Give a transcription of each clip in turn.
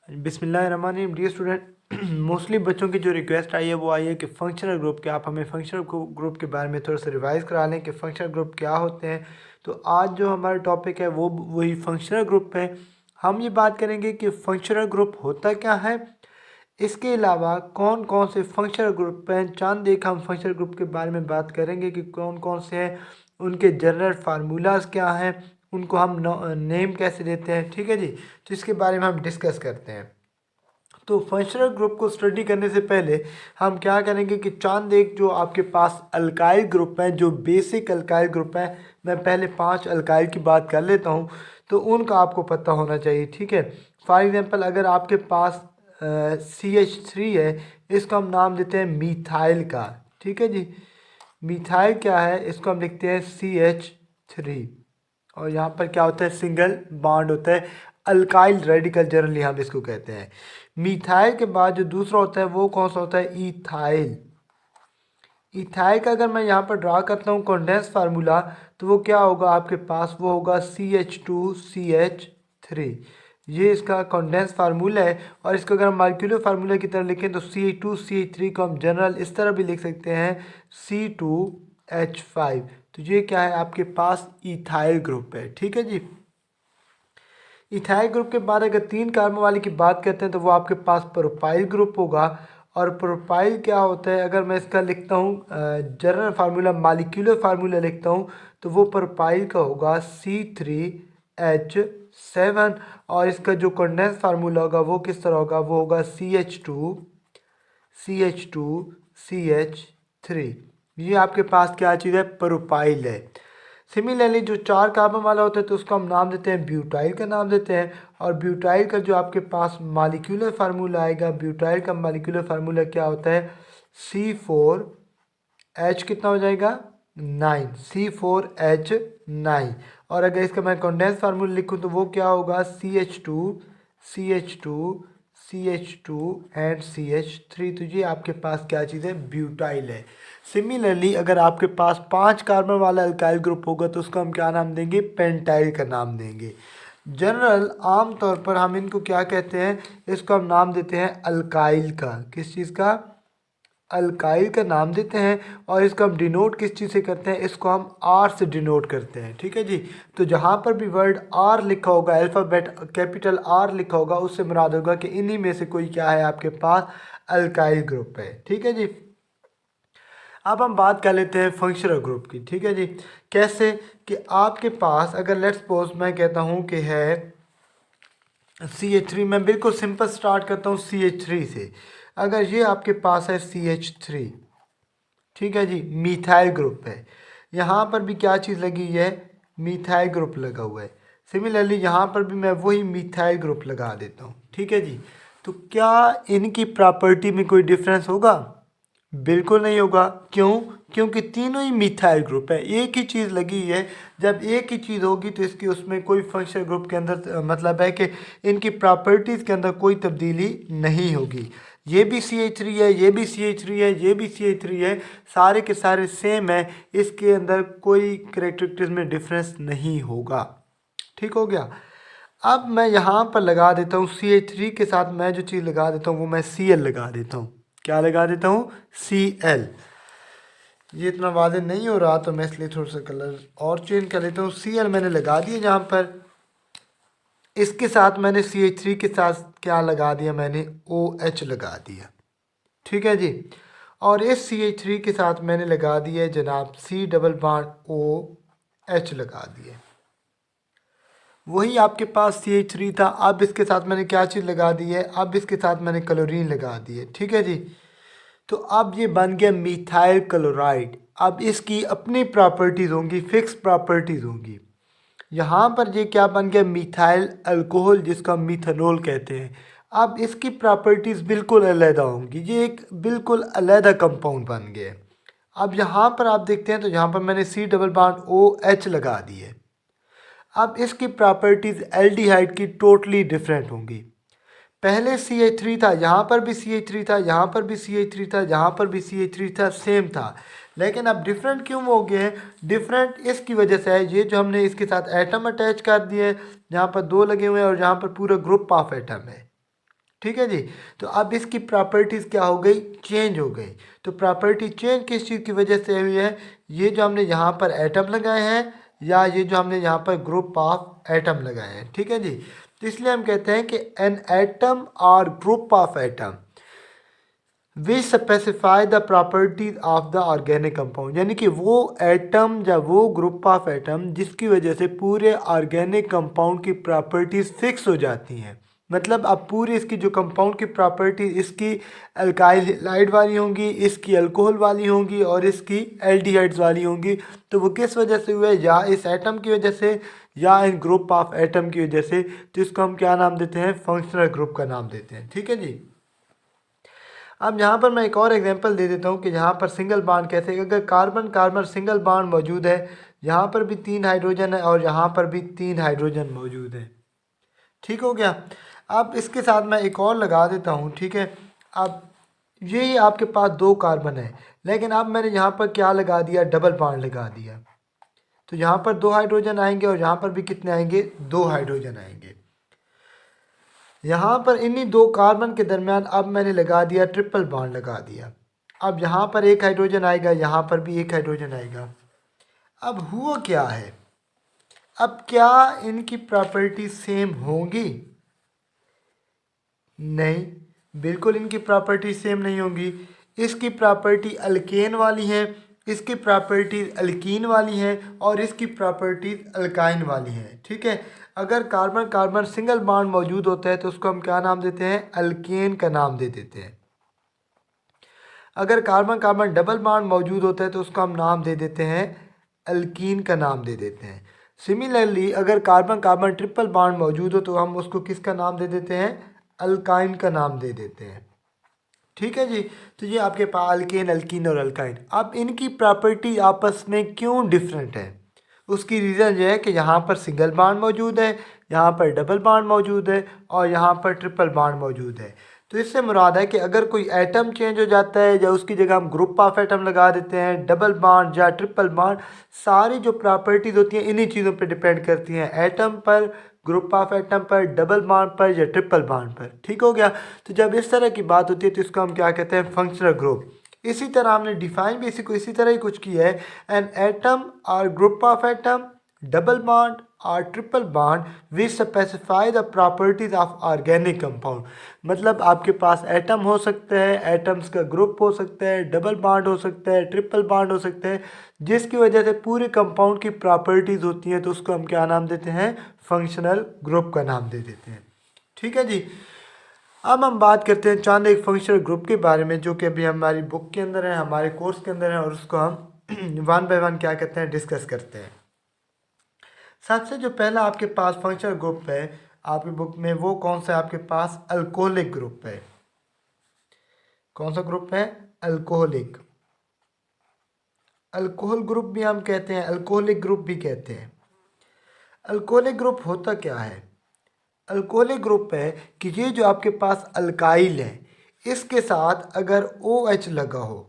बिस्मिल्लाहिर्रहमानिर्रहीम। Dear student, mostly बच्चों की जो रिक्वेस्ट आई है वो आई है कि फ़ंक्शनल ग्रुप के आप हमें फ़ंक्शनल ग्रुप के बारे में थोड़ा सा रिवाइज़ करा लें कि फ़ंक्शनल ग्रुप क्या होते हैं। तो आज जो हमारा टॉपिक है वो वही फ़ंक्शनल ग्रुप है। हम ये बात करेंगे कि फ़ंक्शनल ग्रुप होता क्या है, इसके अलावा कौन कौन से फ़ंक्शनल ग्रुप हैं। चंद एक हम फ़ंक्शनल ग्रुप के बारे में बात करेंगे कि कौन कौन से हैं, उनके जनरल फार्मूलाज क्या हैं, उनको हम नेम कैसे देते हैं। ठीक है जी, तो इसके बारे में हम डिस्कस करते हैं। तो फंक्शनल ग्रुप को स्टडी करने से पहले हम क्या करेंगे कि चंद एक जो आपके पास अल्काइल ग्रुप हैं, जो बेसिक अल्काइल ग्रुप हैं, मैं पहले 5 अल्काइल की बात कर लेता हूँ तो उनका आपको पता होना चाहिए। ठीक है, फॉर एग्जांपल अगर आपके पास CH3 है, इसको हम नाम देते हैं मीथाइल का। ठीक है जी, मीथाइल क्या है, इसको हम लिखते हैं CH3। और यहाँ पर क्या होता है, सिंगल बॉन्ड होता है, अल्काइल रेडिकल जनरली हम इसको कहते हैं। मीथाइल के बाद जो दूसरा होता है वो कौन सा होता है, इथाइल। इथाइल का अगर मैं यहाँ पर ड्रा करता हूँ कॉन्डेंस फार्मूला, तो वो क्या होगा आपके पास, वो होगा CH2CH3। ये इसका कॉन्डेंस फार्मूला है। और इसको अगर हम मालिक्यूलर फार्मूला की तरह लिखें तो CH2CH3 को हम जनरल इस तरह भी लिख सकते हैं, C2H5। तो ये क्या है, आपके पास इथाइल ग्रुप है। ठीक है जी। इथाइल ग्रुप के बाद अगर 3 कार्बन वाले की बात करते हैं तो वो आपके पास प्रोपाइल ग्रुप होगा। और प्रोपाइल क्या होता है, अगर मैं इसका लिखता हूँ जनरल फार्मूला, मालिक्यूलर फार्मूला लिखता हूँ, तो वो प्रोपाइल का होगा C3H7। और इसका जो कंडेंस फार्मूला होगा वो किस तरह होगा, वो होगा CH2CH3। ये आपके पास क्या चीज़ है, प्रोपाइल है। सिमिलरली जो 4 कार्बन वाला होता है तो उसको हम नाम देते हैं, ब्यूटाइल का नाम देते हैं। और ब्यूटाइल का जो आपके पास मालिक्यूलर फार्मूला आएगा, ब्यूटाइल का मालिक्यूलर फार्मूला क्या होता है, C4H कितना हो जाएगा, 9, C4H9। और अगर इसका मैं कंडेंस फार्मूला लिखूँ तो वो क्या होगा, CH2 एंड CH3। तो ये आपके पास क्या चीज़ है, ब्यूटाइल है। सिमिलरली अगर आपके पास 5 कार्बन वाला अल्काइल ग्रुप होगा तो उसको हम क्या नाम देंगे, पेंटाइल का नाम देंगे। जनरल आम तौर पर हम इनको क्या कहते हैं, इसको हम नाम देते हैं अल्काइल का। किस चीज़ का, अल्काइल का नाम देते हैं। और इसको हम डिनोट किस चीज़ से करते हैं, इसको हम आर से डिनोट करते हैं। ठीक है जी। तो जहाँ पर भी वर्ड आर लिखा होगा, अल्फ़ाबेट कैपिटल आर लिखा होगा, उससे मुराद होगा कि इन्हीं में से कोई क्या है, आपके पास अल्काइल ग्रुप है। ठीक है जी। अब हम बात कर लेते हैं फंक्शनल ग्रुप की। ठीक है जी, कैसे कि आपके पास अगर लेट्स सपोज मैं कहता हूँ कि है CH3, मैं बिल्कुल सिंपल स्टार्ट करता हूँ CH3 से। अगर ये आपके पास है CH3, ठीक है जी, मीथाइल ग्रुप है, यहाँ पर भी क्या चीज़ लगी है, मीथाइल ग्रुप लगा हुआ है। सिमिलरली यहाँ पर भी मैं वही मीथाइल ग्रुप लगा देता हूँ। ठीक है जी। तो क्या इनकी प्रॉपर्टी में कोई डिफरेंस होगा, बिल्कुल नहीं होगा। क्यों, क्योंकि तीनों ही मिथाइल ग्रुप है, एक ही चीज़ लगी है। जब एक ही चीज़ होगी तो इसकी उसमें कोई फंक्शनल ग्रुप के अंदर मतलब है कि इनकी प्रॉपर्टीज़ के अंदर कोई तब्दीली नहीं होगी। ये भी CH3 है, ये भी CH3 है, ये भी CH3 है, सारे के सारे सेम है, इसके अंदर कोई करेक्टरिस्टिक्स में डिफरेंस नहीं होगा। ठीक हो गया। अब मैं यहाँ पर लगा देता हूँ CH3 के साथ मैं जो चीज़ लगा देता हूँ वो मैं Cl लगा देता हूँ। क्या लगा देता हूँ, Cl। ये इतना वाज़ेह नहीं हो रहा तो मैं इसलिए थोड़ा सा कलर और चेंज कर लेता हूँ। Cl मैंने लगा दिया जहाँ पर, इसके साथ मैंने CH3 के साथ क्या लगा दिया, मैंने OH लगा दिया। ठीक है जी। और इस CH3 के साथ मैंने लगा दिया है जनाब C डबल बॉन्ड OH लगा दिया। वही आपके पास CH3 था, अब इसके साथ मैंने क्या चीज़ लगा दी है, अब इसके साथ मैंने क्लोरीन लगा दी है। ठीक है जी। तो अब ये बन गया मिथाइल क्लोराइड। अब इसकी अपनी प्रॉपर्टीज़ होंगी, फिक्स प्रॉपर्टीज़ होंगी। यहाँ पर ये क्या बन गया, मिथाइल अल्कोहल, जिसको हम मिथेनॉल कहते हैं। अब इसकी प्रॉपर्टीज़ बिल्कुल अलग होंगी, ये एक बिल्कुल अलग कंपाउंड बन गया। अब यहाँ पर आप देखते हैं तो यहाँ पर मैंने C डबल बॉन्ड OH लगा दी है। अब इसकी प्रॉपर्टीज़ एल्डिहाइड की टोटली डिफरेंट होंगी। पहले CH3 था, यहाँ पर भी CH3 था, यहाँ पर भी CH3 था, यहाँ पर भी CH3 था, सेम था। लेकिन अब डिफरेंट क्यों हो गए हैं, डिफरेंट इसकी वजह से है, ये जो हमने इसके साथ एटम अटैच कर दिए हैं, यहाँ पर 2 लगे हुए हैं और यहाँ पर पूरा ग्रुप ऑफ एटम है। ठीक है जी। तो अब इसकी प्रॉपर्टीज़ क्या हो गई, चेंज हो गई। तो प्रॉपर्टी चेंज किस चीज़ की वजह से हुई है, ये जो हमने यहाँ पर एटम लगाए हैं या ये जो हमने यहाँ पर ग्रुप ऑफ एटम लगाए हैं। ठीक है जी। तो इसलिए हम कहते हैं कि एन एटम और group of atom we specify the properties of the organic compound, यानी कि वो एटम या वो ग्रुप ऑफ एटम जिसकी वजह से पूरे ऑर्गेनिक कंपाउंड की प्रॉपर्टीज फिक्स हो जाती हैं। मतलब अब पूरी इसकी जो कंपाउंड की प्रॉपर्टी, इसकी अल्काइलाइड वाली होंगी, इसकी अल्कोहल वाली होंगी और इसकी एल्डिहाइड्स वाली होंगी। तो वो किस वजह से हुआ है, या इस एटम की वजह से या इन ग्रुप ऑफ एटम की वजह से। तो इसको हम क्या नाम देते हैं, फंक्शनल ग्रुप का नाम देते हैं। ठीक है जी। अब यहाँ पर मैं एक और एग्जांपल दे देता हूँ कि यहाँ पर सिंगल बॉन्ड कैसे, अगर कार्बन कार्बन सिंगल बॉन्ड मौजूद है, यहाँ पर भी 3 हाइड्रोजन है और यहाँ पर भी 3 हाइड्रोजन मौजूद है। ठीक हो गया। अब इसके साथ मैं एक और लगा देता हूँ। ठीक है। अब यही आपके पास 2 कार्बन है, लेकिन अब मैंने यहाँ पर क्या लगा दिया, डबल बॉन्ड लगा दिया। तो यहाँ पर 2 हाइड्रोजन आएंगे और यहाँ पर भी कितने आएंगे, 2 हाइड्रोजन आएंगे। यहाँ पर इन्हीं 2 कार्बन के दरमियान अब मैंने लगा दिया ट्रिपल बॉन्ड लगा दिया। अब यहाँ पर 1 हाइड्रोजन आएगा, यहाँ पर भी 1 हाइड्रोजन आएगा। अब हुआ क्या है, अब क्या इनकी प्रॉपर्टी सेम होंगी? नहीं, बिल्कुल इनकी प्रॉपर्टी सेम नहीं होंगी। इसकी प्रॉपर्टी अल्केन वाली है, इसकी प्रॉपर्टी अल्कीन वाली है और इसकी प्रॉपर्टी अल्काइन वाली है। ठीक है। अगर कार्बन कार्बन सिंगल बॉन्ड मौजूद होता है तो उसको हम क्या नाम देते हैं, अल्केन का नाम दे देते हैं। अगर कार्बन कार्बन डबल बॉन्ड मौजूद होता है तो उसको हम नाम दे देते हैं, अल्कीन का नाम दे देते हैं। सिमिलरली अगर कार्बन कार्बन ट्रिपल बॉन्ड मौजूद हो तो हम उसको किसका नाम दे देते हैं, अल्काइन का नाम दे देते हैं। ठीक है जी। तो ये आपके पास अल्केन, अल्कीन और अल्काइन। अब इनकी प्रॉपर्टी आपस में क्यों डिफरेंट है, उसकी रीज़न ये है कि यहाँ पर सिंगल बॉन्ड मौजूद है, यहाँ पर डबल बॉन्ड मौजूद है और यहाँ पर ट्रिपल बॉन्ड मौजूद है। तो इससे मुराद है कि अगर कोई एटम चेंज हो जाता है या उसकी जगह हम ग्रुप ऑफ एटम लगा देते हैं, डबल बॉन्ड या ट्रिपल बॉन्ड, सारी जो प्रॉपर्टीज़ होती हैं इन्हीं चीज़ों पर डिपेंड करती हैं, एटम पर, ग्रुप ऑफ एटम पर, डबल बॉन्ड पर या ट्रिपल बॉन्ड पर। ठीक हो गया। तो जब इस तरह की बात होती है तो इसको हम क्या कहते हैं, फंक्शनल ग्रुप। इसी तरह हमने डिफाइन भी इसी तरह ही कुछ किया है, एन एटम और group of atom, double bond और triple bond we specify the properties of organic compound. मतलब आपके पास एटम हो सकता है, एटम्स का ग्रुप हो सकता है, डबल बॉन्ड हो सकता है, ट्रिपल बॉन्ड हो सकता है, जिसकी वजह से पूरे कंपाउंड की प्रॉपर्टीज़ होती हैं तो उसको हम क्या नाम देते हैं, फंक्शनल ग्रुप का नाम दे देते हैं। ठीक है जी। अब हम बात करते हैं चंद एक फंक्शनल ग्रुप के बारे में जो कि अभी हमारी बुक के अंदर है, हमारे कोर्स के अंदर है, और उसको हम वन बाय वन क्या कहते हैं, डिस्कस करते हैं। सबसे जो पहला आपके पास फंक्शनल ग्रुप है आपकी बुक में, वो कौन सा है आपके पास, अल्कोहलिक ग्रुप है। कौन सा ग्रुप है, अल्कोहलिक। अल्कोहल ग्रुप भी हम कहते हैं, अल्कोहलिक ग्रुप भी कहते हैं। अल्कोहलिक ग्रुप होता क्या है, अल्कोहलिक ग्रुप है कि ये जो आपके पास अल्काइल है इसके साथ अगर OH लगा हो,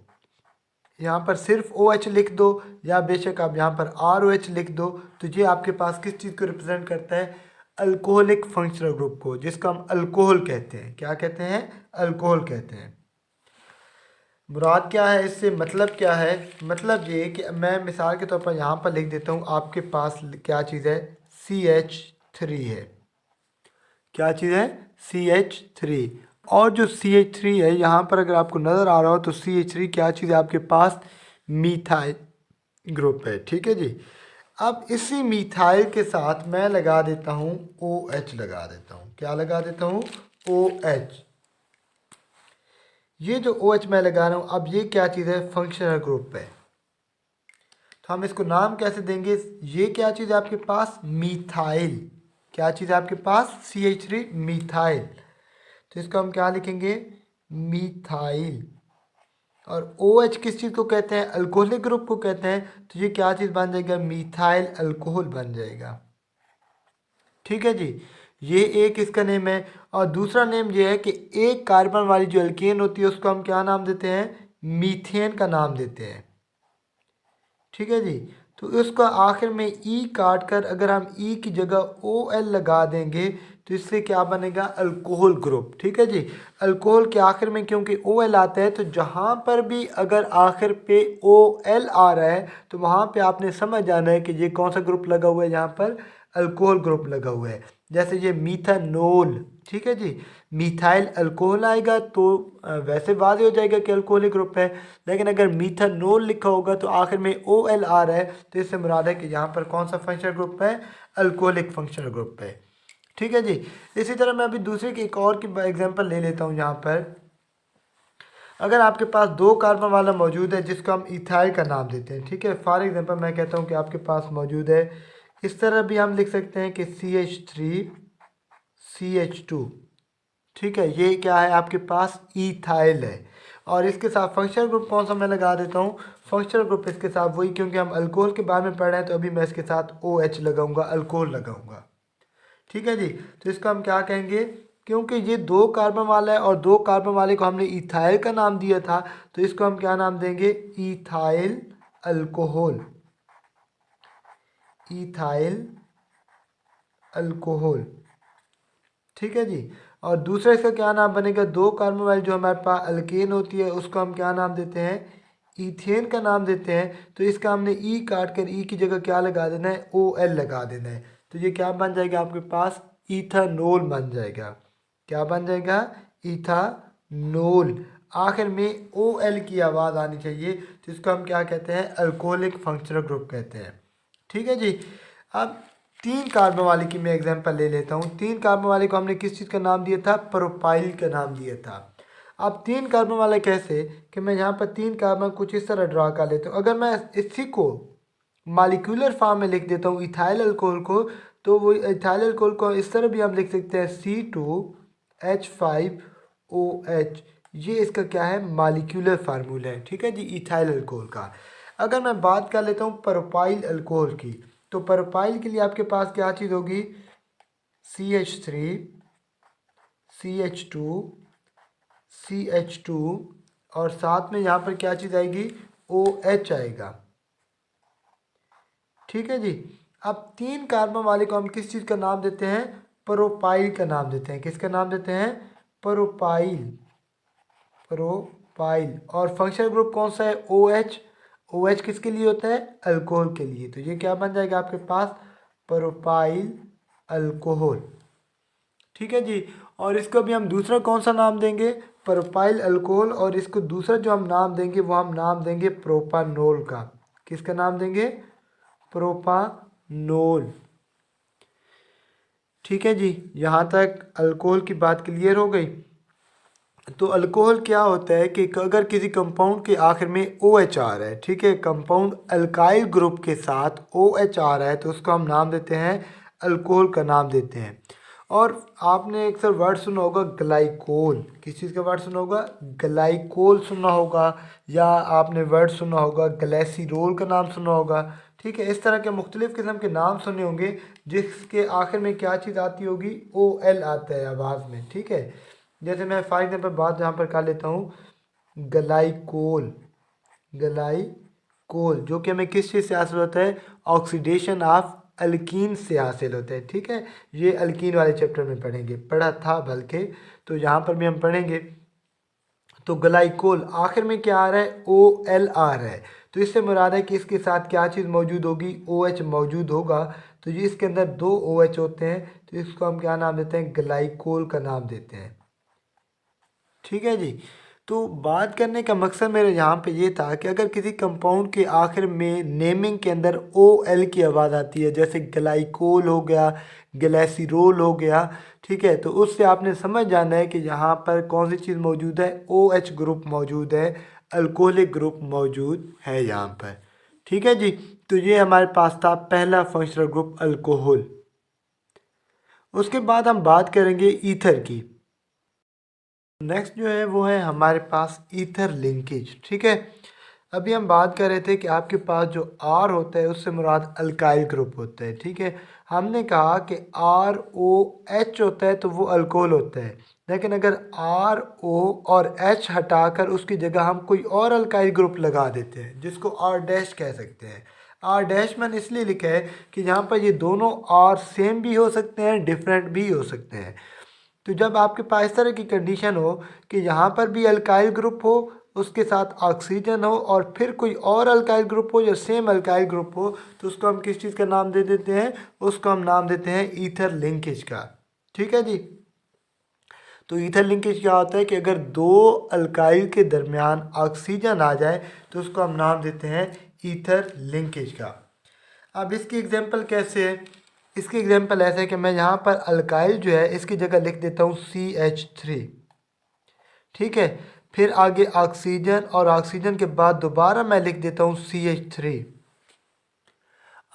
यहाँ पर सिर्फ OH लिख दो या बेशक आप यहाँ पर ROH लिख दो, तो ये आपके पास किस चीज़ को रिप्रेजेंट करता है, अल्कोहलिक फंक्शनल ग्रुप को, जिसको हम अल्कोहल कहते हैं। क्या कहते हैं, अल्कोहल कहते हैं। मुराद क्या है इससे, मतलब क्या है, मतलब ये कि मैं मिसाल के तौर पर यहाँ पर लिख देता हूँ, आपके पास क्या चीज़ है, CH3 है। क्या चीज़ है, CH3। और जो CH3 है यहाँ पर अगर आपको नज़र आ रहा हो तो CH3 क्या चीज़ है आपके पास, मीथाइल ग्रुप है। ठीक है जी। अब इसी मीथाइल के साथ मैं लगा देता हूँ OH लगा देता हूँ। क्या लगा देता हूँ, OH। ये जो OH मैं लगा रहा हूँ, अब ये क्या चीज़ है, फंक्शनल ग्रुप है। तो हम इसको नाम कैसे देंगे, ये क्या चीज़ है आपके पास, मीथाइल। क्या चीज़ है आपके पास, CH3 मीथाइल। तो इसको हम क्या लिखेंगे, मीथाइल। और OH किस चीज़ को कहते हैं, अल्कोहलिक ग्रुप को कहते हैं। तो ये क्या चीज़ बन जाएगा, मीथाइल अल्कोहल बन जाएगा। ठीक है जी। ये एक इसका नेम है। और दूसरा नेम ये है कि एक कार्बन वाली जो एल्केन होती है उसको हम क्या नाम देते हैं, मीथेन का नाम देते हैं। ठीक है जी। तो उसका आखिर में ई काट कर अगर हम ई की जगह OL लगा देंगे तो इससे क्या बनेगा, अल्कोहल ग्रुप। ठीक है जी, अल्कोहल के आखिर में क्योंकि OL आता है, तो जहाँ पर भी अगर आखिर पे OL आ रहा है तो वहाँ पे आपने समझ जाना है कि ये कौन सा ग्रुप लगा हुआ है, यहाँ पर अल्कोहल ग्रुप लगा हुआ है। जैसे ये मीथानोल, ठीक है जी, मिथाइल अल्कोहल आएगा तो वैसे वाज़ेह हो जाएगा कि अल्कोहलिक ग्रुप है। लेकिन अगर मीथानोल लिखा होगा तो आखिर में OL आ रहा है, तो इससे मुराद है कि यहाँ पर कौन सा फंक्शनल ग्रुप है, अल्कोहलिक फंक्शनल ग्रुप है। ठीक है जी। इसी तरह मैं अभी दूसरे की एक और की एग्जांपल ले लेता हूँ। यहाँ पर अगर आपके पास 2 कार्बन वाला मौजूद है जिसको हम इथाइल का नाम देते हैं, ठीक है। फॉर एग्जांपल मैं कहता हूँ कि आपके पास मौजूद है, इस तरह भी हम लिख सकते हैं कि CH3CH2, ठीक है। ये क्या है, आपके पास इथाइल है। और इसके साथ फंक्शनल ग्रुप कौन सा मैं लगा देता हूँ, फंक्शनल ग्रुप इसके साथ वही, क्योंकि हम अल्कोहल के बारे में पढ़ रहे हैं तो अभी मैं इसके साथ OH लगाऊंगा, अल्कोहल लगाऊंगा। ठीक है जी। तो इसको हम क्या कहेंगे, क्योंकि ये 2 कार्बन वाला है और 2 कार्बन वाले को हमने इथाइल का नाम दिया था, तो इसको हम क्या नाम देंगे, इथाइल अल्कोहल, इथाइल अल्कोहल। ठीक है जी। और दूसरा इसका क्या नाम बनेगा, 2 कार्बन वाली जो हमारे पास अल्केन होती है उसको हम क्या नाम देते हैं, इथेन का नाम देते हैं। तो इसका हमने ई काट कर ई की जगह क्या लगा देना है, OL लगा देना है। तो ये क्या बन जाएगा, आपके पास इथानोल बन जाएगा। क्या बन जाएगा, इथानोल। आखिर में OL की आवाज़ आनी चाहिए, तो इसको हम क्या कहते हैं, अल्कोहलिक फंक्शनल ग्रुप कहते हैं। ठीक है जी। अब 3 कार्बन वाले की मैं एग्जांपल ले लेता हूँ। 3 कार्बन वाले को हमने किस चीज़ का नाम दिया था, प्रोपाइल का नाम दिया था। अब 3 कार्बन वाले कैसे, कि मैं यहाँ पर 3 कार्बन कुछ इस तरह ड्रा कर लेता हूँ। अगर मैं इसी को मालिक्यूलर फॉर्म में लिख देता हूँ इथाइल अल्कोहल को, तो वो इथाइल अल्कोहल को इस तरह भी हम लिख सकते हैं, C2H5OH। ये इसका क्या है, मालिक्यूलर फार्मूला है। ठीक है जी, इथाइल अल्कोहल का। अगर मैं बात कर लेता हूँ प्रोपाइल अल्कोहल की, तो प्रोपाइल के लिए आपके पास क्या चीज़ होगी, CH3CH2CH2 और साथ में यहाँ पर क्या चीज़ आएगी, OH आएगा। ठीक है जी। अब 3 कार्बन वाले को हम किस चीज़ का नाम देते हैं, प्रोपाइल का नाम देते हैं। किसका नाम देते हैं, प्रोपाइल, प्रोपाइल। और फंक्शनल ग्रुप कौन सा है, OH। OH किसके लिए होता है, अल्कोहल के लिए। तो ये क्या बन जाएगा आपके पास, प्रोपाइल अल्कोहल। ठीक है जी। और इसको भी हम दूसरा कौन सा नाम देंगे, प्रोपाइल अल्कोहल। और इसको दूसरा जो हम नाम देंगे वो हम नाम देंगे प्रोपानोल का। किसका नाम देंगे, प्रोपानोल। ठीक है जी। यहाँ तक अल्कोहल की बात क्लियर हो गई। तो अल्कोहल क्या होता है कि अगर किसी कंपाउंड के आखिर में OH आ रहा है, ठीक है, कंपाउंड अल्काइल ग्रुप के साथ OH आ रहा है, तो उसको हम नाम देते हैं, अल्कोहल का नाम देते हैं। और आपने अक्सर वर्ड सुना होगा ग्लाइकोल, किस चीज़ का वर्ड सुना होगा, ग्लाइकोल सुना होगा, या आपने वर्ड सुना होगा ग्लेसिरोल का नाम सुना होगा। ठीक है, इस तरह के मुख्तलिफ़ किस्म के नाम सुने होंगे जिसके आखिर में क्या चीज़ आती होगी, OL आता है आवाज़ में। ठीक है, जैसे मैं फॉर एग्जाम्पल बात यहाँ पर कर लेता हूँ, ग्लाइकोल, ग्लाइकोल जो कि हमें किस चीज़ से हासिल होता है, ऑक्सीडेशन ऑफ अल्कीन से हासिल होता है। ठीक है, ये अल्कीन वाले चैप्टर में पढ़ेंगे, पढ़ा था बल्कि, तो यहाँ पर भी हम पढ़ेंगे। तो ग्लाइकोल आखिर में क्या आ रहा है, OL आ रहा है, तो इससे मुराद है कि इसके साथ क्या चीज़ मौजूद होगी, OH मौजूद होगा। तो ये इसके अंदर 2 OH होते हैं, तो इसको हम क्या नाम देते हैं, ग्लाइकोल का नाम देते हैं। ठीक है जी। तो बात करने का मकसद मेरे यहाँ पे ये था कि अगर किसी कंपाउंड के आखिर में नेमिंग के अंदर OL की आवाज़ आती है, जैसे ग्लाइकोल हो गया, ग्लेसिरोल हो गया, ठीक है, तो उससे आपने समझ जाना है कि यहाँ पर कौन सी चीज़ मौजूद है, OH ग्रुप मौजूद है, अल्कोहलिक ग्रुप मौजूद है यहाँ पर। ठीक है जी। तो ये हमारे पास था पहला फंक्शनल ग्रुप, अल्कोहल। उसके बाद हम बात करेंगे ईथर की। नेक्स्ट जो है वो है हमारे पास ईथर लिंकेज। ठीक है, अभी हम बात कर रहे थे कि आपके पास जो R होता है उससे मुराद अल्काइल ग्रुप होता है। ठीक है, हमने कहा कि ROH होता है तो वो अल्कोहल होता है, लेकिन अगर RO और H हटाकर उसकी जगह हम कोई और अल्काइल ग्रुप लगा देते हैं जिसको R डैश कह सकते हैं। आर डैश मैंने इसलिए लिखा है कि यहाँ पर ये दोनों आर सेम भी हो सकते हैं, डिफरेंट भी हो सकते हैं। तो जब आपके पास इस तरह की कंडीशन हो कि यहाँ पर भी अल्काइल ग्रुप हो, उसके साथ ऑक्सीजन हो और फिर कोई और अल्काइल ग्रुप हो या सेम अल्काइल ग्रुप हो, तो उसको हम किस चीज़ का नाम दे देते हैं? उसको हम नाम देते हैं ईथर लिंकेज का। ठीक है जी। तो ईथर लिंकेज क्या होता है कि अगर दो अल्काइल के दरमियान ऑक्सीजन आ जाए तो उसको हम नाम देते हैं ईथर लिंकेज का। अब इसकी एग्जांपल कैसे है? इसकी एग्जांपल ऐसे है कि मैं यहाँ पर अल्काइल जो है इसकी जगह लिख देता हूँ CH3। ठीक है, फिर आगे ऑक्सीजन और ऑक्सीजन के बाद दोबारा मैं लिख देता हूँ CH3।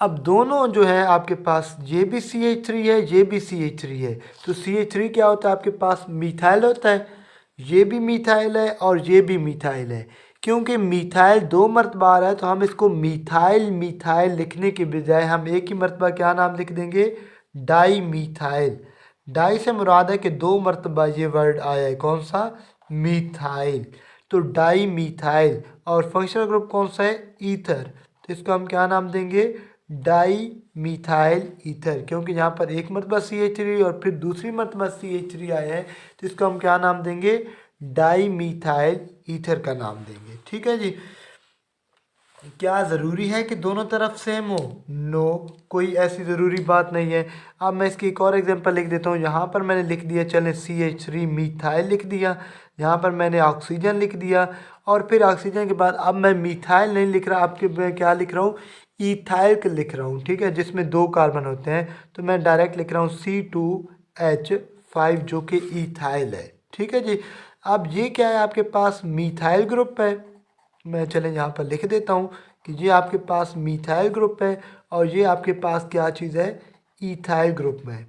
अब दोनों जो है आपके पास ये भी CH3 है, ये भी CH3 है। तो CH3 क्या होता है? आपके पास मिथाइल होता है। ये भी मिथाइल है और ये भी मिथाइल है। क्योंकि मिथाइल दो मरतबा आ रहा है तो हम इसको मिथाइल मिथाइल लिखने के बजाय हम एक ही मरतबा क्या नाम लिख देंगे? Di methyl. डाई से मुराद है कि दो मरतबा ये वर्ड आया है, कौन सा? मिथाइल। तो डाई मिथाइल। और फंक्शनल ग्रुप कौन सा है? ईथर। तो इसको हम क्या नाम देंगे? Di methyl ether. क्योंकि यहाँ पर एक मरतबा CH3 और फिर दूसरी मरतबा CH3 आया है तो इसको हम क्या नाम देंगे? डाई मिथाइल ईथर का नाम देंगे। ठीक है जी। क्या ज़रूरी है कि दोनों तरफ सेम हो? नो, कोई ऐसी ज़रूरी बात नहीं है। अब मैं इसकी एक और एग्जांपल लिख देता हूँ। यहाँ पर मैंने लिख दिया, चलें CH3 मिथाइल लिख दिया। यहाँ पर मैंने ऑक्सीजन लिख दिया और फिर ऑक्सीजन के बाद अब मैं मिथाइल नहीं लिख रहा, आपके मैं क्या लिख रहा हूँ? ईथाइल लिख रहा हूँ। ठीक है, जिसमें दो कार्बन होते हैं। तो मैं डायरेक्ट लिख रहा हूँ C2H5 जो कि ईथाइल है। ठीक है जी। अब ये क्या है? आपके पास मिथाइल ग्रुप है। मैं चलें यहाँ पर लिख देता हूँ कि ये आपके पास मिथाइल ग्रुप है और ये आपके पास क्या चीज़ है? ईथाइल ग्रुप में।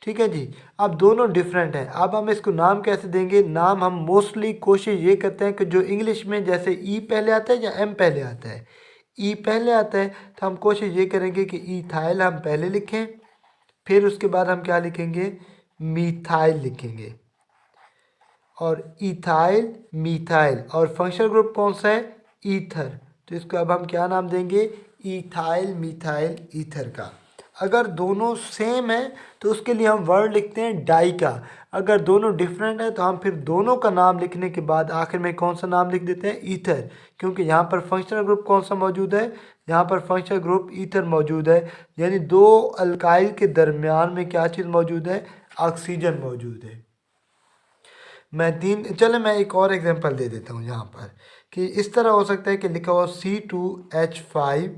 ठीक है जी। अब दोनों डिफरेंट हैं। अब हम इसको नाम कैसे देंगे? नाम हम मोस्टली कोशिश ये करते हैं कि जो इंग्लिश में जैसे ई पहले आता है या एम पहले आता है, ई पहले आता है तो हम कोशिश ये करेंगे कि ईथाइल हम पहले लिखें, फिर उसके बाद हम क्या लिखेंगे? मिथाइल लिखेंगे। और इथाइल मिथाइल और फंक्शनल ग्रुप कौन सा है? ईथर। तो इसको अब हम क्या नाम देंगे? इथाइल मिथाइल ईथर का। अगर दोनों सेम है तो उसके लिए हम वर्ड लिखते हैं डाई का। अगर दोनों डिफरेंट है तो हम फिर दोनों का नाम लिखने के बाद आखिर में कौन सा नाम लिख देते हैं? ईथर। क्योंकि यहाँ पर फंक्शनल ग्रुप कौन सा मौजूद है? यहाँ पर फंक्शनल ग्रुप ईथर मौजूद है। यानी दो अल्काइल के दरमियान में क्या चीज़ मौजूद है? ऑक्सीजन मौजूद है। चले मैं एक और एग्जांपल दे देता हूँ यहाँ पर कि इस तरह हो सकता है कि लिखा हुआ C2H5।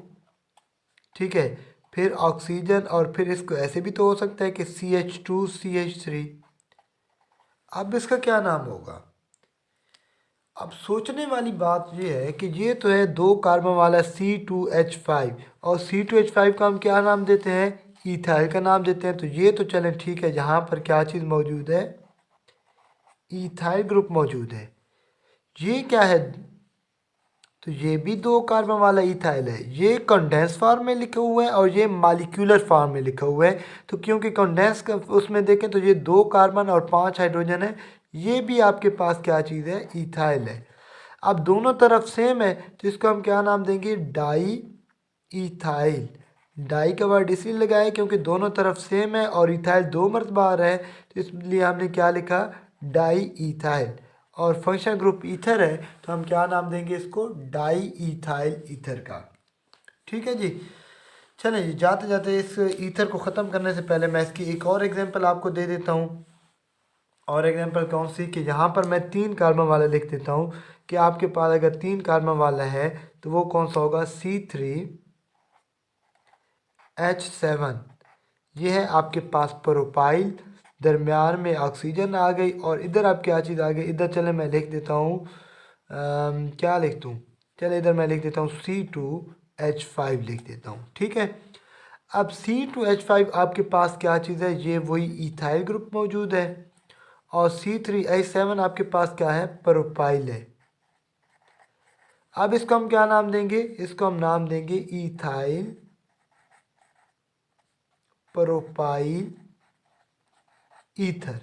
ठीक है, फिर ऑक्सीजन और फिर इसको ऐसे भी तो हो सकता है कि CH2CH3। अब इसका क्या नाम होगा? अब सोचने वाली बात यह है कि ये तो है दो कार्बन वाला C2H5 और C2H5 का हम क्या नाम देते हैं? ईथाइल का नाम देते हैं। तो ये तो चलें ठीक है, यहाँ पर क्या चीज़ मौजूद है? ईथाइल ग्रुप मौजूद है। ये क्या है? तो ये भी दो कार्बन वाला इथाइल है। ये कंडेंस फॉर्म में लिखा हुआ है और ये मॉलिक्यूलर फॉर्म में लिखा हुआ है। तो क्योंकि कंडेंस का उसमें देखें तो ये दो कार्बन और 5 हाइड्रोजन है। ये भी आपके पास क्या चीज़ है? इथाइल है। अब दोनों तरफ सेम है तो इसको हम क्या नाम देंगे? Di ethyl. डाई का वर्ड इसलिए लगाया क्योंकि दोनों तरफ सेम है और इथाइल दो मरतबा आ रहा है तो इसलिए हमने क्या लिखा? Di ethyl. और फंक्शन ग्रुप ईथर है तो हम क्या नाम देंगे इसको? डाई इथाइल ईथर का। ठीक है जी। चलें जी, जाते जाते इस ईथर को ख़त्म करने से पहले मैं इसकी एक और एग्जांपल आपको दे देता हूँ। और एग्जांपल कौन सी? कि यहाँ पर मैं 3 कार्बन वाला लिख देता हूँ कि आपके पास अगर 3 कार्बन वाला है तो वो कौन सा होगा? C3H7। ये है आपके पास प्रोपाइल, दरमियान में ऑक्सीजन आ गई और इधर आप क्या चीज़ आ गई? इधर चले मैं लिख देता हूँ, क्या लिख दूँ? चले इधर मैं लिख देता हूँ C2H5 लिख देता हूँ। ठीक है। अब C2H5 आपके पास क्या चीज़ है? ये वही इथाइल ग्रुप मौजूद है। और C3H7 आपके पास क्या है? प्रोपाइल है। अब इसको हम क्या नाम देंगे? इसको हम नाम देंगे इथाइल प्रोपाइल ईथर।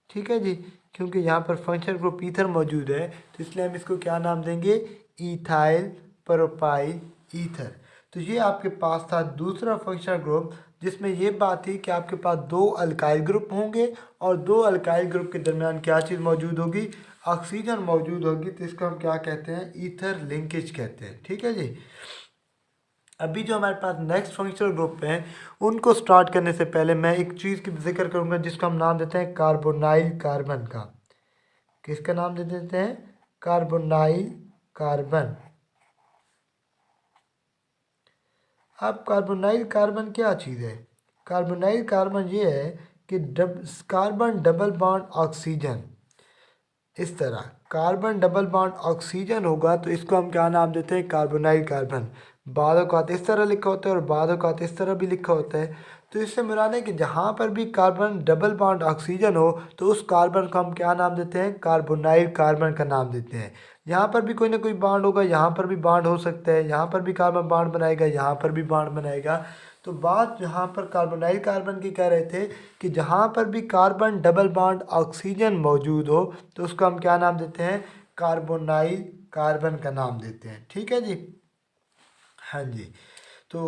ठीक है जी। क्योंकि यहाँ पर फंक्शन ग्रुप ईथर मौजूद है तो इसलिए हम इसको क्या नाम देंगे? Ethyl propyl ether. तो ये आपके पास था दूसरा फंक्शनल ग्रुप, जिसमें ये बात थी कि आपके पास दो अल्काइल ग्रुप होंगे और दो अल्काइल ग्रुप के दरमियान क्या चीज़ मौजूद होगी, ऑक्सीजन मौजूद होगी। तो इसको हम क्या कहते हैं, ईथर लिंकेज कहते हैं। ठीक है जी। अभी जो हमारे पास नेक्स्ट फंक्शनल ग्रुप हैं, उनको स्टार्ट करने से पहले मैं एक चीज़ की जिक्र करूँगा जिसको हम नाम देते हैं कार्बोनाइल कार्बन का। किसका नाम दे देते हैं, कार्बोनाइल कार्बन। अब कार्बोनाइल कार्बन क्या चीज़ है, कार्बोनाइल कार्बन ये है कि कार्बन डबल बॉन्ड ऑक्सीजन, इस तरह कार्बन डबल बॉन्ड ऑक्सीजन होगा तो इसको हम क्या नाम देते हैं, कार्बोनाइल कार्बन। बाद औक़ात इस तरह लिखा होता है और बाद औक़ात इस तरह भी लिखा होता है। तो इससे मुराद है कि जहाँ पर भी कार्बन डबल बॉन्ड ऑक्सीजन हो तो उस कार्बन को हम क्या नाम देते हैं, कार्बोनाइल कार्बन का नाम देते हैं। यहाँ पर भी कोई ना कोई बॉन्ड होगा, यहाँ पर भी बॉन्ड हो सकता है, यहाँ पर भी कार्बन बॉन्ड बनाएगा, यहाँ पर भी बॉन्ड बनाएगा। तो बात यहाँ पर कार्बोनाइल कार्बन की कह रहे थे कि जहाँ पर भी कार्बन डबल बॉन्ड ऑक्सीजन मौजूद हो तो उसको हम क्या नाम देते हैं, कार्बोनाइल कार्बन का नाम देते हैं। ठीक है जी। हाँ जी। तो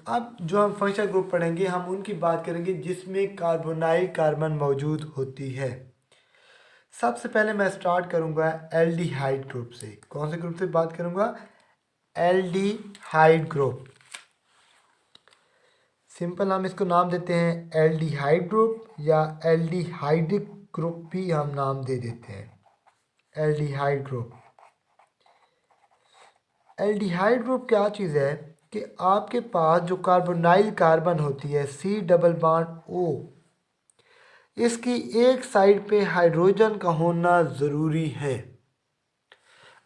अब जो हम फंक्शनल ग्रुप पढ़ेंगे हम उनकी बात करेंगे जिसमें कार्बोनाइल कार्बन मौजूद होती है। सबसे पहले मैं स्टार्ट करूँगा एल्डिहाइड ग्रुप से। कौन से ग्रुप से बात करूँगा, एल्डिहाइड ग्रुप। सिंपल हम इसको नाम देते हैं एल्डिहाइड ग्रुप या एल्डिहाइडिक ग्रुप भी हम नाम दे देते हैं, एल्डिहाइड ग्रुप। एल्डिहाइड ग्रुप क्या चीज़ है कि आपके पास जो कार्बोनाइल कार्बन होती है सी डबल बॉन्ड ओ, इसकी एक साइड पे हाइड्रोजन का होना ज़रूरी है।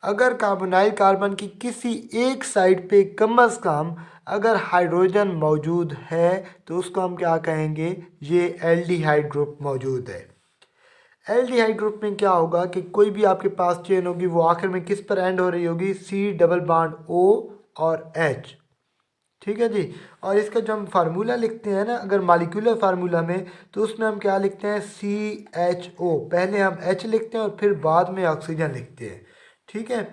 अगर कार्बोनाइल कार्बन की किसी एक साइड पे कम अज़ कम अगर हाइड्रोजन मौजूद है तो उसको हम क्या कहेंगे, ये एल्डिहाइड ग्रुप मौजूद है। एल्डिहाइड ग्रुप में क्या होगा कि कोई भी आपके पास चेन होगी वो आखिर में किस पर एंड हो रही होगी, सी डबल बॉन्ड ओ और एच। ठीक है जी। और इसका जो हम फार्मूला लिखते हैं ना, अगर मालिक्यूलर फार्मूला में, तो उसमें हम क्या लिखते हैं, CHO। पहले हम H लिखते हैं और फिर बाद में ऑक्सीजन लिखते हैं। ठीक है,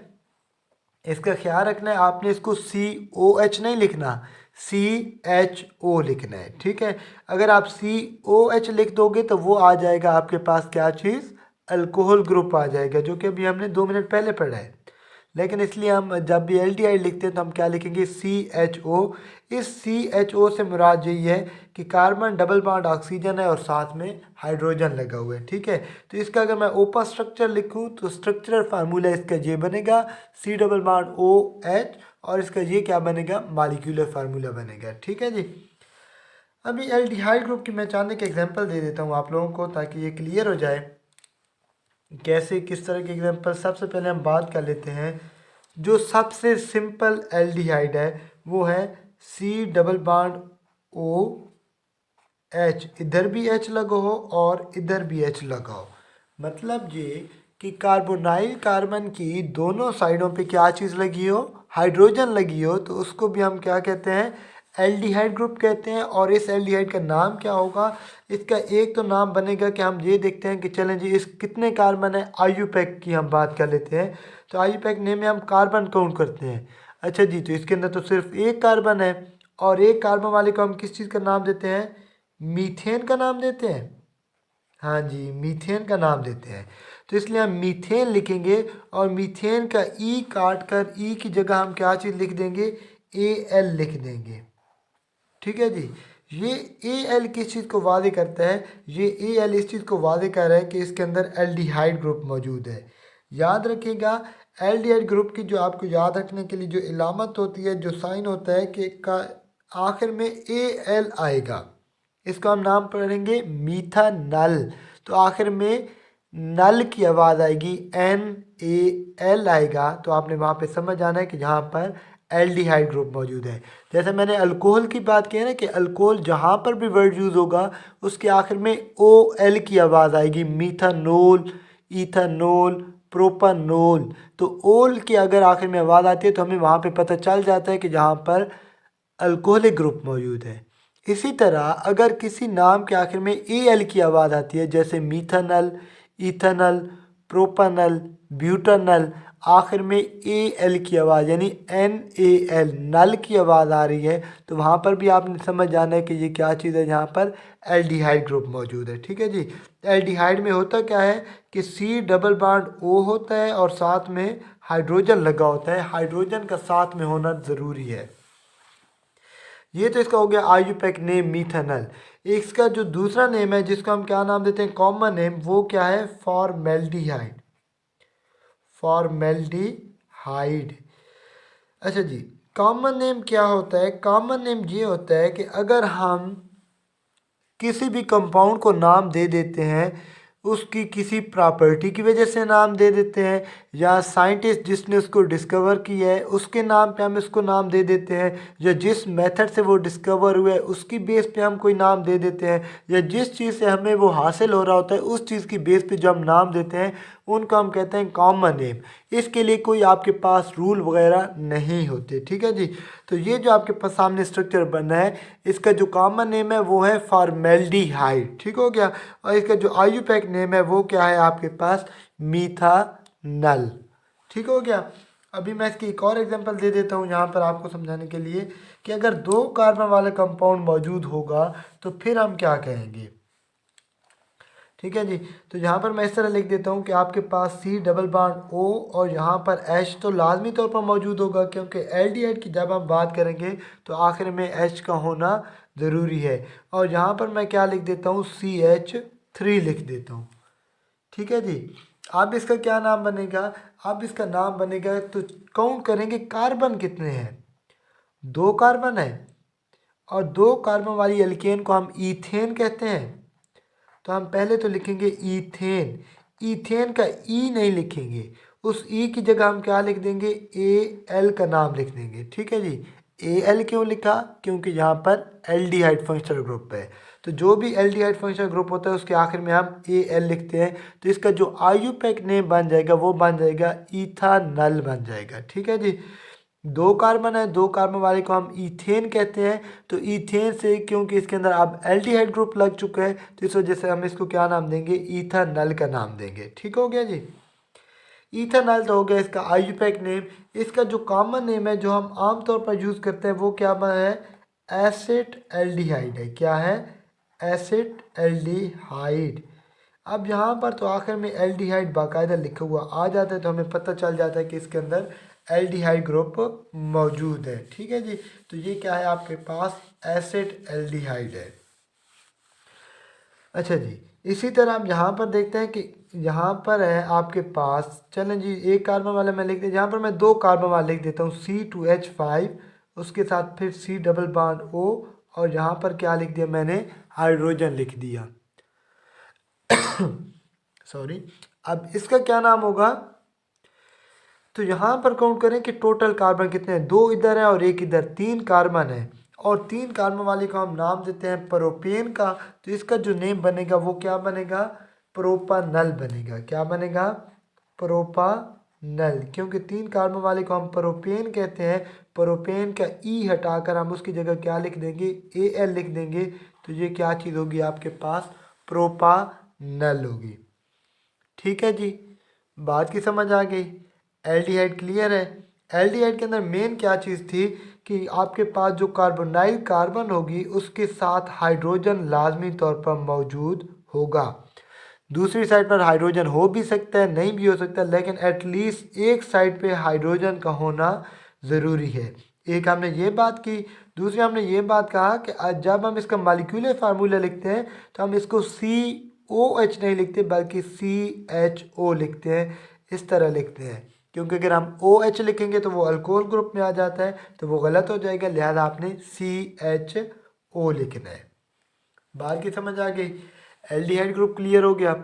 इसका ख्याल रखना है, आपने इसको COH नहीं लिखना, CHO लिखना है। ठीक है, अगर आप COH लिख दोगे तो वो आ जाएगा आपके पास क्या चीज़, अल्कोहल ग्रुप आ जाएगा, जो कि अभी हमने 2 मिनट पहले पढ़ा है। लेकिन इसलिए हम जब भी एल्डिहाइड लिखते हैं तो हम क्या लिखेंगे, CHO। इस CHO से मुराद यही है कि कार्बन डबल बॉन्ड ऑक्सीजन है और साथ में हाइड्रोजन लगा हुआ है। ठीक है, तो इसका अगर मैं ओपन स्ट्रक्चर लिखूं तो स्ट्रक्चरल फार्मूला इसका ये बनेगा, C डबल बॉन्ड OH, और इसका ये क्या बनेगा, मालिक्यूलर फार्मूला बनेगा। ठीक है जी। अभी एल्डिहाइड ग्रुप की मैं चाहने के एग्जाम्पल दे देता हूँ आप लोगों को ताकि ये क्लियर हो जाए कैसे किस तरह के एग्जांपल। सबसे पहले हम बात कर लेते हैं जो सबसे सिंपल एल्डिहाइड है, वो है C double bond O H. इधर भी एच लगा हो और इधर भी एच लगा हो, मतलब ये कि कार्बोनाइल कार्बन की दोनों साइडों पे क्या चीज़ लगी हो, हाइड्रोजन लगी हो, तो उसको भी हम क्या कहते हैं, एल्डिहाइड ग्रुप कहते हैं। और इस एल्डिहाइड का नाम क्या होगा, इसका एक तो नाम बनेगा कि हम ये देखते हैं कि चलें जी इस कितने कार्बन है, आईयूपैक की हम बात कर लेते हैं। तो आईयूपैक नेम में हम कार्बन काउंट करते हैं। अच्छा जी, तो इसके अंदर तो सिर्फ एक कार्बन है और एक कार्बन वाले को हम किस चीज़ का नाम देते हैं, मीथेन का नाम देते हैं। हाँ जी, मीथेन का नाम देते हैं। तो इसलिए हम मीथेन लिखेंगे और मीथेन का ई काट कर ई की जगह हम क्या चीज़ लिख देंगे, AL लिख देंगे। ठीक है जी। ये AL किस चीज़ को वादे करता है, ये AL इस चीज़ को वादे कर रहा है कि इसके अंदर एल्डिहाइड ग्रुप मौजूद है। याद रखिएगा, एल्डिहाइड ग्रुप की जो आपको याद रखने के लिए जो इलामत होती है, जो साइन होता है कि का आखिर में AL आएगा, इसको हम नाम पढ़ेंगे मीथानल। तो आखिर में नल की आवाज़ आएगी, NaL आएगा। तो आपने वहाँ पे समझ आना है कि जहाँ पर एल्डिहाइड ग्रुप मौजूद है। जैसे मैंने अल्कोहल की बात की है ना कि अल्कोहल जहाँ पर भी वर्ड यूज़ होगा उसके आखिर में OL की आवाज़ आएगी, मीथानोल, इथानोल, प्रोपानोल। तो ओल की अगर आखिर में आवाज़ आती है तो हमें वहाँ पे पता चल जाता है कि जहाँ पर अल्कोहलिक ग्रुप मौजूद है। इसी तरह अगर किसी नाम के आखिर में AL की आवाज़ आती है, जैसे मीथानल, इथानल, प्रोपानल, ब्यूटानल, आखिर में ए एल की आवाज़ यानी NaL नल की आवाज़ आ रही है, तो वहाँ पर भी आपने समझ जाना है कि ये क्या चीज़ है, जहाँ पर एल्डिहाइड ग्रुप मौजूद है। ठीक है जी। एल्डिहाइड में होता क्या है कि C डबल बॉन्ड O होता है और साथ में हाइड्रोजन लगा होता है, हाइड्रोजन का साथ में होना ज़रूरी है। ये तो इसका हो गया आयुपैक नेम मीथानल। इसका जो दूसरा नेम है जिसको हम क्या नाम देते हैं कॉमन नेम, वो क्या है फॉर्मेल्डिहाइड। फॉर्मेल्डिहाइड। अच्छा जी, कॉमन नेम क्या होता है? कॉमन नेम ये होता है कि अगर हम किसी भी कंपाउंड को नाम दे देते हैं, उसकी किसी प्रॉपर्टी की वजह से नाम दे देते हैं, या साइंटिस्ट जिसने उसको डिस्कवर किया है उसके नाम पे हम इसको नाम दे देते हैं, या जिस मेथड से वो डिस्कवर हुआ है उसकी बेस पे हम कोई नाम दे देते हैं, या जिस चीज़ से हमें वो हासिल हो रहा होता है उस चीज़ की बेस पे जो हम नाम देते हैं उनको हम कहते हैं कॉमन नेम। इसके लिए कोई आपके पास रूल वगैरह नहीं होते। ठीक है जी। तो ये जो आपके पास सामने स्ट्रक्चर बना है, इसका जो कॉमन नेम है वो है फॉर्मेल्डिहाइड। ठीक हो गया। और इसका जो आयुपैक नेम है वो क्या है आपके पास मीथानल। ठीक हो गया। अभी मैं इसकी एक और एग्जांपल दे देता हूँ यहाँ पर आपको समझाने के लिए कि अगर 2 कार्बन वाला कंपाउंड मौजूद होगा तो फिर हम क्या कहेंगे। ठीक है जी। तो यहाँ पर मैं इस तरह लिख देता हूँ कि आपके पास C डबल बॉन्ड O और यहाँ पर H तो लाजमी तौर पर मौजूद होगा, क्योंकि एल्डिहाइड की जब हम बात करेंगे तो आखिर में H का होना ज़रूरी है। और यहाँ पर मैं क्या लिख देता हूँ CH3 लिख देता हूँ। ठीक है जी। अब इसका क्या नाम बनेगा? अब इसका नाम बनेगा, तो काउंट करेंगे कार्बन कितने हैं। 2 कार्बन है और 2 कार्बन वाली एल्केन को हम ईथेन कहते हैं। तो हम पहले तो लिखेंगे ईथेन। ईथेन का ई नहीं लिखेंगे, उस ई की जगह हम क्या लिख देंगे एल का नाम लिख देंगे। ठीक है जी। एल क्यों लिखा? क्योंकि यहाँ पर एल्डिहाइड फंक्शनल ग्रुप है, तो जो भी एल्डिहाइड फंक्शनल ग्रुप होता है उसके आखिर में हम एल लिखते हैं। तो इसका जो आयुपैक नेम बन जाएगा वो बन जाएगा इथानल बन जाएगा। ठीक है जी। 2 कार्बन है, 2 कार्बन वाले को हम ईथेन कहते हैं। तो ईथेन से क्योंकि इसके अंदर अब एल्डिहाइड ग्रुप लग चुका है तो इस वजह से हम इसको क्या नाम देंगे इथानल का नाम देंगे। ठीक हो गया जी। इथानल तो हो गया इसका आयुपैक नेम। इसका जो कॉमन नेम है जो हम आमतौर पर यूज़ करते हैं वो क्या है एसिड एल्डिहाइड है। क्या है? Acid aldehyde. अब यहाँ पर तो आखिर में एल्डिहाइड बाकायदा लिखा हुआ आ जाता है, तो हमें पता चल जाता है कि इसके अंदर एल्डिहाइड ग्रुप मौजूद है। ठीक है जी। तो ये क्या है आपके पास एसिड एल्डिहाइड है। अच्छा जी, इसी तरह हम यहाँ पर देखते हैं कि यहाँ पर है आपके पास, चलें जी एक कार्बन वाला मैं लिख दें, यहाँ पर मैं 2 कार्बन वाला लिख देता हूँ C2H5, उसके साथ फिर C डबल बॉन्ड O और यहाँ पर क्या लिख दिया मैंने हाइड्रोजन लिख दिया। सॉरी। अब इसका क्या नाम होगा? तो यहाँ पर काउंट करें कि टोटल कार्बन कितने हैं। 2 इधर है और 1 इधर, 3 कार्बन है और 3 कार्बन वाले को हम नाम देते हैं प्रोपेन का। तो इसका जो नेम बनेगा वो क्या बनेगा प्रोपानल बनेगा। क्या बनेगा? प्रोपानल। क्योंकि 3 कार्बन वाले को हम प्रोपेन कहते हैं। प्रोपेन का ई हटाकर हम उसकी जगह क्या लिख देंगे एल लिख देंगे। तो ये क्या चीज़ होगी आपके पास प्रोपानल होगी। ठीक है जी। बात की समझ आ गई। एल्डिहाइड क्लियर है। एल्डिहाइड के अंदर मेन क्या चीज़ थी कि आपके पास जो कार्बोनाइल कार्बन होगी उसके साथ हाइड्रोजन लाजमी तौर पर मौजूद होगा। दूसरी साइड पर हाइड्रोजन हो भी सकता है नहीं भी हो सकता, लेकिन एटलीस्ट एक साइड पे हाइड्रोजन का होना ज़रूरी है। एक हमने ये बात की। दूसरी हमने ये बात कहा कि जब हम इसका मॉलिक्यूलर फार्मूला लिखते हैं तो हम इसको COH नहीं लिखते बल्कि CHO लिखते हैं। इस तरह लिखते हैं, क्योंकि अगर हम OH लिखेंगे तो वो अल्कोहल ग्रुप में आ जाता है तो वो गलत हो जाएगा, लिहाजा आपने CHO लिखना है। बात की समझ आ गई। एल्डिहाइड ग्रुप क्लियर हो गया।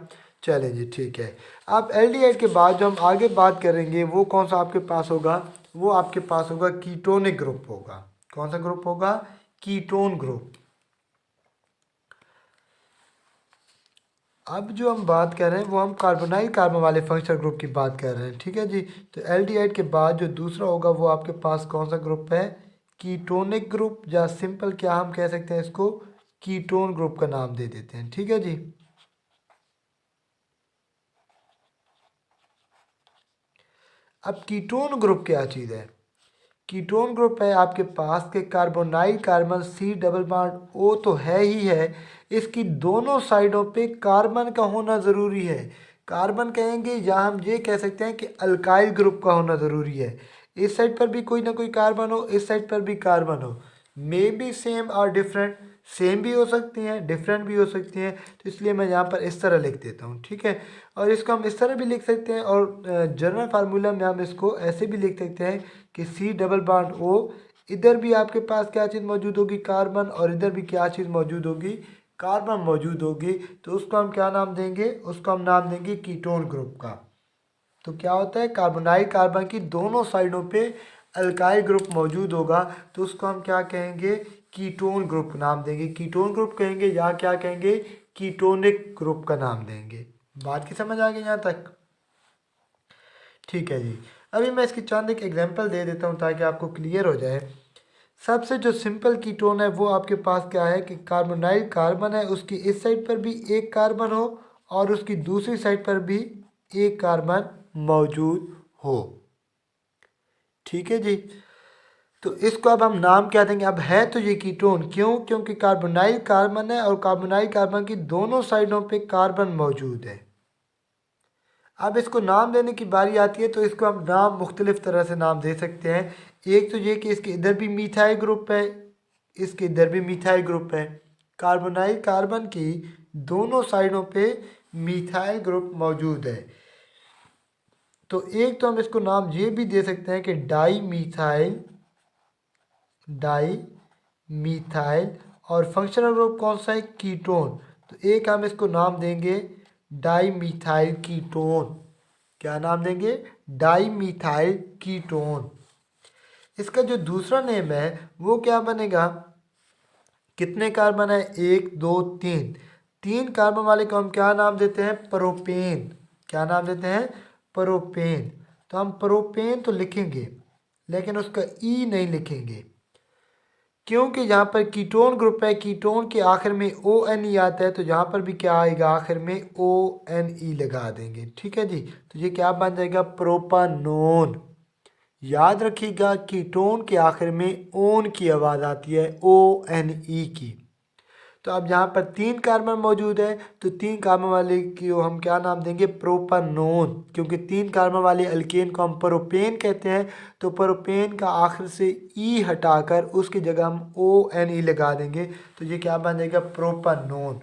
चलें जी ठीक है। अब एल्डिहाइड के बाद जो हम आगे बात करेंगे वो कौन सा आपके पास होगा? वो आपके पास होगा कीटोनिक ग्रुप होगा। कौन सा ग्रुप होगा? Ketone group. अब जो हम बात कर रहे हैं वो हम कार्बोनाइल कार्बन वाले फंक्शनल ग्रुप की बात कर रहे हैं। ठीक है जी। तो एल्डिहाइड के बाद जो दूसरा होगा वो आपके पास कौन सा ग्रुप है? कीटोनिक ग्रुप, या सिंपल क्या हम कह सकते हैं इसको कीटोन ग्रुप का नाम दे देते हैं। ठीक है जी। अब कीटोन ग्रुप क्या चीज़ है? कीटोन ग्रुप है आपके पास के carbonyl carbon C double bond O तो है ही है, इसकी दोनों साइडों पे कार्बन का होना ज़रूरी है। कार्बन कहेंगे या हम ये कह सकते हैं कि अल्काइल ग्रुप का होना ज़रूरी है। इस साइड पर भी कोई ना कोई कार्बन हो, इस साइड पर भी कार्बन हो। मे बी सेम और डिफरेंट, सेम भी हो सकती हैं, डिफरेंट भी हो सकती हैं, तो इसलिए मैं यहाँ पर इस तरह लिख देता हूँ, ठीक है। और इसको हम इस तरह भी लिख सकते हैं, और जनरल फार्मूला में हम इसको ऐसे भी लिख सकते हैं कि C डबल बॉन्ड O, इधर भी आपके पास क्या चीज़ मौजूद होगी? कार्बन, और इधर भी क्या चीज़ मौजूद होगी? कार्बन मौजूद होगी। तो उसको हम क्या नाम देंगे? उसको हम नाम देंगे कीटोन ग्रुप का। तो क्या होता है? कार्बोनाइल कार्बन की दोनों साइडों पे अल्काइल ग्रुप मौजूद होगा, तो उसको हम क्या कहेंगे? कीटोन ग्रुप नाम देंगे। कीटोन ग्रुप कहेंगे या क्या कहेंगे? कीटोनिक ग्रुप का नाम देंगे। बात की समझ आ गई यहाँ तक? ठीक है जी। अभी मैं इसकी चंद एक एग्जांपल दे देता हूँ ताकि आपको क्लियर हो जाए। सबसे जो सिंपल कीटोन है वो आपके पास क्या है कि कार्बोनाइल कार्बन है, उसकी इस साइड पर भी एक कार्बन हो और उसकी दूसरी साइड पर भी एक कार्बन मौजूद हो। ठीक है जी। तो इसको अब हम नाम क्या देंगे? अब है तो ये कीटोन, क्यों? क्योंकि कार्बोनाइल कार्बन है और कार्बोनाइल कार्बन की दोनों साइडों पे कार्बन मौजूद है। अब इसको नाम देने की बारी आती है, तो इसको हम नाम मुख्तलिफ तरह से नाम दे सकते हैं। एक तो ये कि इसके इधर भी मीथाइल ग्रुप है, इसके इधर भी मीथाइल ग्रुप है। कार्बोनाइल कार्बन की दोनों साइडों पे मीथाइल ग्रुप मौजूद है। तो एक तो हम इसको नाम ये भी दे सकते हैं कि डाई मीथाइल, और फंक्शनल ग्रुप कौन सा है? कीटोन। तो एक हम इसको नाम देंगे डाई मीथाइल कीटोन। क्या नाम देंगे? Dimethyl ketone. इसका जो दूसरा नेम है वो क्या बनेगा? कितने कार्बन है? एक, दो, तीन। तीन कार्बन वाले को हम क्या नाम देते हैं? प्रोपेन। क्या नाम देते हैं? प्रोपेन। तो हम प्रोपेन तो लिखेंगे लेकिन उसका ई नहीं लिखेंगे, क्योंकि यहाँ पर कीटोन ग्रुप है, कीटोन के आखिर में ONE आता है, तो यहाँ पर भी क्या आएगा? आखिर में ONE लगा देंगे। ठीक है जी। तो ये क्या बन जाएगा? प्रोपानोन। याद रखिएगा कीटोन के आखिर में ओन की आवाज़ आती है, ONE की। तो अब यहाँ पर तीन कार्बन मौजूद है, तो तीन कार्बन वाले की हम क्या नाम देंगे? प्रोपानोन। क्योंकि तीन कार्बन वाले अल्केन को हम प्रोपेन कहते हैं, तो प्रोपेन का आखिर से ई हटाकर उसकी जगह हम ONE लगा देंगे, तो ये क्या बन जाएगा? प्रोपानोन।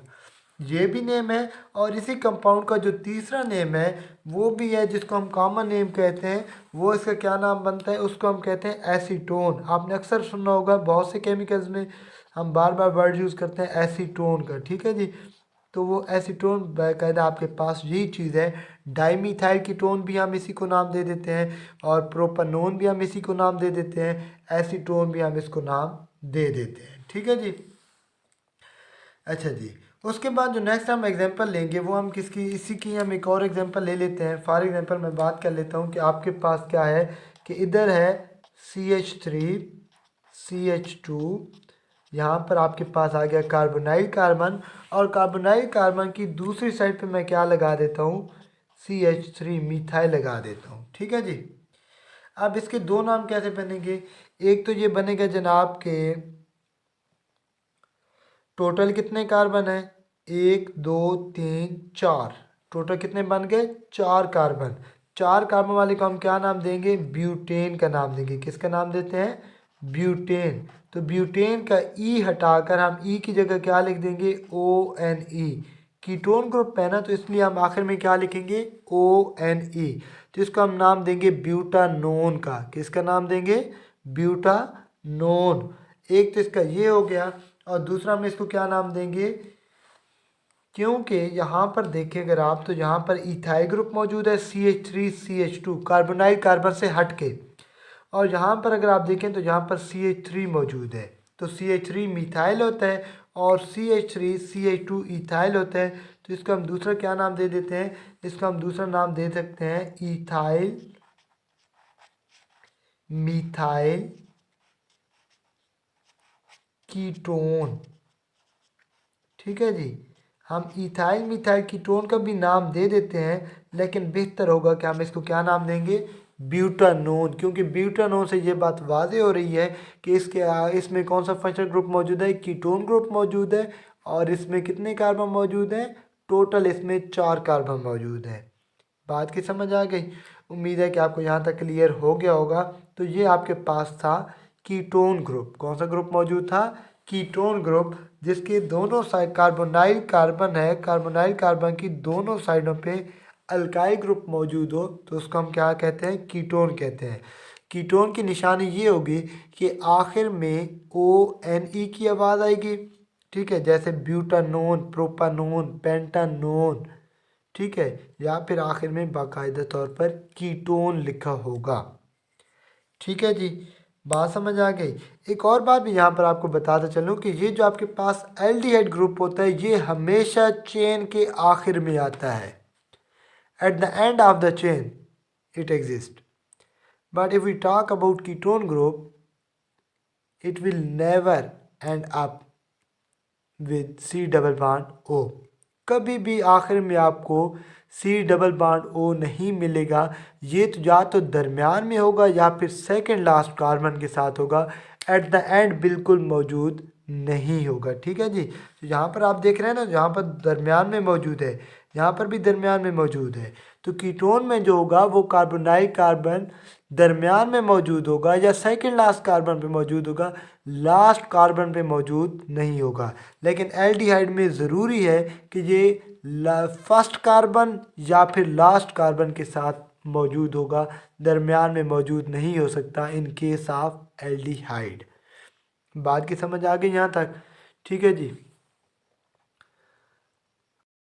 ये भी नेम है। और इसी कंपाउंड का जो तीसरा नेम है वो भी है, जिसको हम कॉमन नेम कहते हैं। वो इसका क्या नाम बनता है? उसको हम कहते हैं एसीटोन। आपने अक्सर सुना होगा, बहुत से केमिकल्स में हम बार बार वर्ड यूज़ करते हैं एसीटोन का। ठीक है जी। तो वो एसीटोन बाकायदा आपके पास यही चीज़ है। डाईमीथाइल कीटोन भी हम इसी को नाम दे देते हैं, और प्रोपानोन भी हम इसी को नाम दे देते हैं, एसीटोन भी हम इसको नाम दे देते हैं। ठीक है जी। अच्छा जी। उसके बाद जो नेक्स्ट हम एग्जांपल लेंगे वो हम किसकी? इसी की हम एक और एग्जांपल ले लेते हैं। फॉर एग्जांपल मैं बात कर लेता हूँ कि आपके पास क्या है कि इधर है CH3 CH2, यहाँ पर आपके पास आ गया कार्बोनाइल कार्बन, और कार्बोनाइल कार्बन की दूसरी साइड पे मैं क्या लगा देता हूँ? CH3 मिथाइल लगा देता हूँ। ठीक है जी। अब इसके दो नाम कैसे बनेंगे? एक तो ये बनेगा जनाब के टोटल कितने कार्बन है? एक, दो, तीन, चार। टोटल कितने बन गए? चार कार्बन। चार कार्बन वाले को हम क्या नाम देंगे? ब्यूटेन का नाम देंगे। किसका नाम देते हैं? ब्यूटेन। तो ब्यूटेन का ई हटाकर हम ई की जगह क्या लिख देंगे? ONE। कीटोन ग्रुप है ना, तो इसलिए हम आखिर में क्या लिखेंगे? ONE। तो इसको हम नाम देंगे ब्यूटानोन का। किसका नाम देंगे? ब्यूटानोन। एक तो इसका ये हो गया, और दूसरा हम इसको क्या नाम देंगे? क्योंकि यहाँ पर देखें अगर आप, तो यहाँ पर इथाइल ग्रुप मौजूद है CH3 CH2 कार्बोनाइल कार्बन से हट के, और यहाँ पर अगर आप देखें तो यहाँ पर CH3 मौजूद है। तो CH3 मिथाइल होता है और CH3 CH2 इथाइल होता है। तो इसको हम दूसरा क्या नाम दे देते हैं? इसका हम दूसरा नाम दे सकते हैं इथाइल मिथाइल कीटोन। ठीक है जी। हम इथाइल मिथाइल कीटोन का भी नाम दे देते हैं, लेकिन बेहतर होगा कि हम इसको क्या नाम देंगे? ब्यूटानोन, क्योंकि ब्यूटानोन से ये बात वाज़ेह हो रही है कि इसमें कौन सा फंक्शनल ग्रुप मौजूद है, कीटोन ग्रुप मौजूद है। और इसमें कितने कार्बन मौजूद हैं, टोटल इसमें 4 कार्बन मौजूद हैं। बात की समझ आ गई। उम्मीद है कि आपको यहाँ तक क्लियर हो गया होगा। तो ये आपके पास था कीटोन ग्रुप। कौन सा ग्रुप मौजूद था, कीटोन ग्रुप, जिसके दोनों साइड कार्बोनाइल कार्बन है, कार्बोनाइल कार्बन की दोनों साइडों पे अल्काइल ग्रुप मौजूद हो तो उसको हम क्या कहते हैं, कीटोन कहते हैं। कीटोन की निशानी ये होगी कि आखिर में ONE की आवाज़ आएगी, ठीक है, जैसे ब्यूटानोन, प्रोपानोन, पेंटानोन, ठीक है, या फिर आखिर में बाकायदा तौर पर कीटोन लिखा होगा। ठीक है जी, बात समझ आ गई। एक और बात भी यहाँ पर आपको बताता चलूँ कि ये जो आपके पास एल्डिहाइड ग्रुप होता है ये हमेशा चेन के आखिर में आता है। At the end of the chain it exist, but if we talk about ketone group it will never end up with C double bond O। कभी भी आखिर में आपको C डबल बॉन्ड O नहीं मिलेगा। ये तो या तो दरमियान में होगा या फिर सेकंड लास्ट कार्बन के साथ होगा, एट द एंड बिल्कुल मौजूद नहीं होगा। ठीक है जी, तो यहाँ पर आप देख रहे हैं ना, यहाँ पर दरमियान में मौजूद है, यहाँ पर भी दरमियान में मौजूद है। तो कीटोन में जो होगा वो कार्बोनाइल कार्बन दरमियान में मौजूद होगा या सेकंड लास्ट कार्बन पे मौजूद होगा, लास्ट कार्बन पे मौजूद नहीं होगा। लेकिन एल्डिहाइड में ज़रूरी है कि ये फर्स्ट कार्बन या फिर लास्ट कार्बन के साथ मौजूद होगा, दरमियान में मौजूद नहीं हो सकता इन केस ऑफ एल्डिहाइड। बात की समझ आ गई यहाँ तक, ठीक है जी।